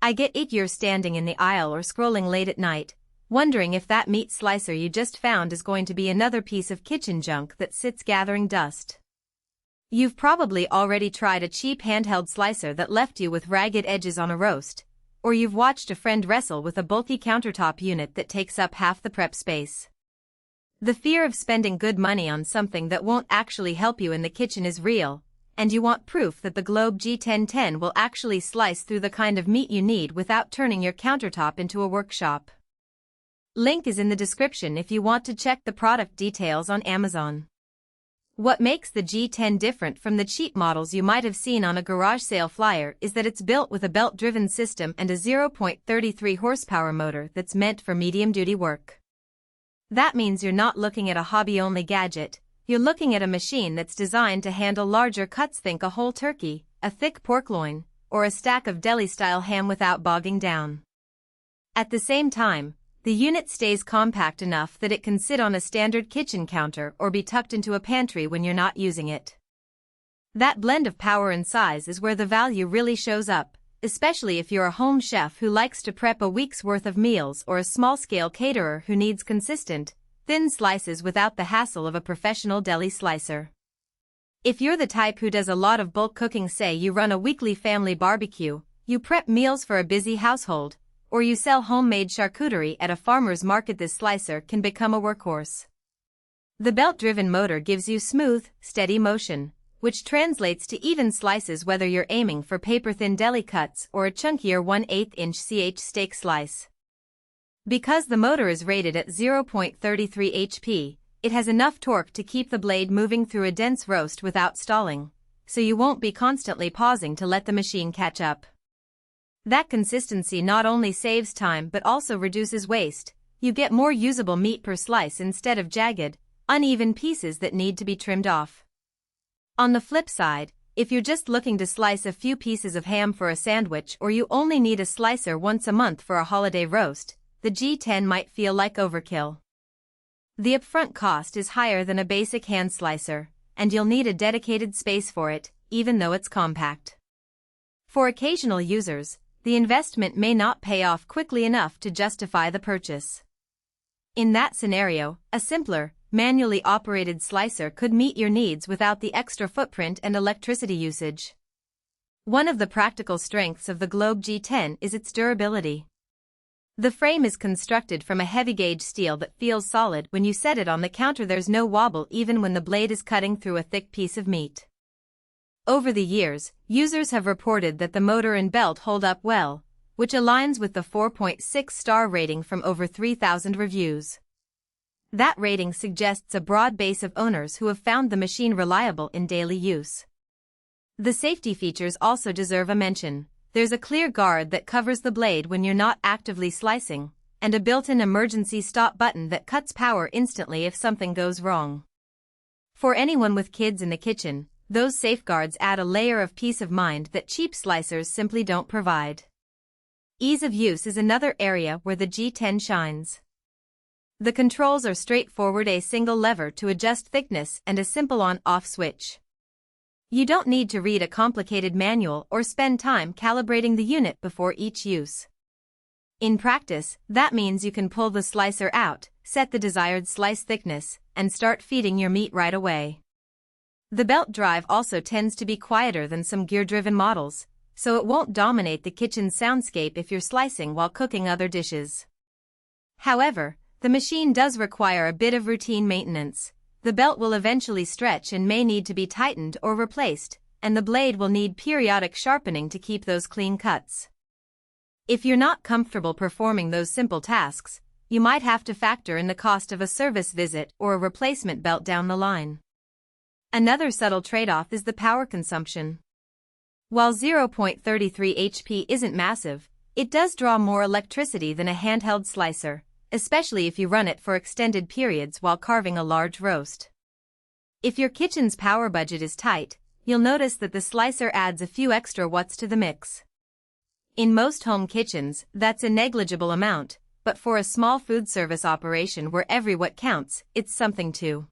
I get it, you're standing in the aisle or scrolling late at night, wondering if that meat slicer you just found is going to be another piece of kitchen junk that sits gathering dust. You've probably already tried a cheap handheld slicer that left you with ragged edges on a roast, or you've watched a friend wrestle with a bulky countertop unit that takes up half the prep space. The fear of spending good money on something that won't actually help you in the kitchen is real, and you want proof that the Globe G10 will actually slice through the kind of meat you need without turning your countertop into a workshop. Link is in the description if you want to check the product details on Amazon. What makes the G10 different from the cheap models you might have seen on a garage sale flyer is that it's built with a belt-driven system and a 0.33 horsepower motor that's meant for medium-duty work. That means you're not looking at a hobby-only gadget, you're looking at a machine that's designed to handle larger cuts. Think a whole turkey, a thick pork loin, or a stack of deli-style ham without bogging down. At the same time, the unit stays compact enough that it can sit on a standard kitchen counter or be tucked into a pantry when you're not using it. That blend of power and size is where the value really shows up, especially if you're a home chef who likes to prep a week's worth of meals or a small-scale caterer who needs consistent, thin slices without the hassle of a professional deli slicer. If you're the type who does a lot of bulk cooking, say you run a weekly family barbecue, you prep meals for a busy household, or you sell homemade charcuterie at a farmer's market, this slicer can become a workhorse. The belt-driven motor gives you smooth, steady motion, which translates to even slices whether you're aiming for paper-thin deli cuts or a chunkier 1/8-inch ch steak slice. Because the motor is rated at 0.33 HP, it has enough torque to keep the blade moving through a dense roast without stalling, so you won't be constantly pausing to let the machine catch up. That consistency not only saves time but also reduces waste. You get more usable meat per slice instead of jagged, uneven pieces that need to be trimmed off. On the flip side, if you're just looking to slice a few pieces of ham for a sandwich or you only need a slicer once a month for a holiday roast, the G10 might feel like overkill. The upfront cost is higher than a basic hand slicer, and you'll need a dedicated space for it, even though it's compact. For occasional users, the investment may not pay off quickly enough to justify the purchase. In that scenario, a simpler, manually operated slicer could meet your needs without the extra footprint and electricity usage. One of the practical strengths of the Globe G10 is its durability. The frame is constructed from a heavy-gauge steel that feels solid when you set it on the counter. There's no wobble even when the blade is cutting through a thick piece of meat. Over the years, users have reported that the motor and belt hold up well, which aligns with the 4.6-star rating from over 3,000 reviews. That rating suggests a broad base of owners who have found the machine reliable in daily use. The safety features also deserve a mention. There's a clear guard that covers the blade when you're not actively slicing, and a built-in emergency stop button that cuts power instantly if something goes wrong. For anyone with kids in the kitchen, those safeguards add a layer of peace of mind that cheap slicers simply don't provide. Ease of use is another area where the G10 shines. The controls are straightforward: a single lever to adjust thickness and a simple on-off switch. You don't need to read a complicated manual or spend time calibrating the unit before each use. In practice, that means you can pull the slicer out, set the desired slice thickness, and start feeding your meat right away. The belt drive also tends to be quieter than some gear-driven models, so it won't dominate the kitchen soundscape if you're slicing while cooking other dishes. However, the machine does require a bit of routine maintenance. The belt will eventually stretch and may need to be tightened or replaced, and the blade will need periodic sharpening to keep those clean cuts. If you're not comfortable performing those simple tasks, you might have to factor in the cost of a service visit or a replacement belt down the line. Another subtle trade-off is the power consumption. While 0.33 HP isn't massive, it does draw more electricity than a handheld slicer, especially if you run it for extended periods while carving a large roast. If your kitchen's power budget is tight, you'll notice that the slicer adds a few extra watts to the mix. In most home kitchens, that's a negligible amount, but for a small food service operation where every watt counts, it's something to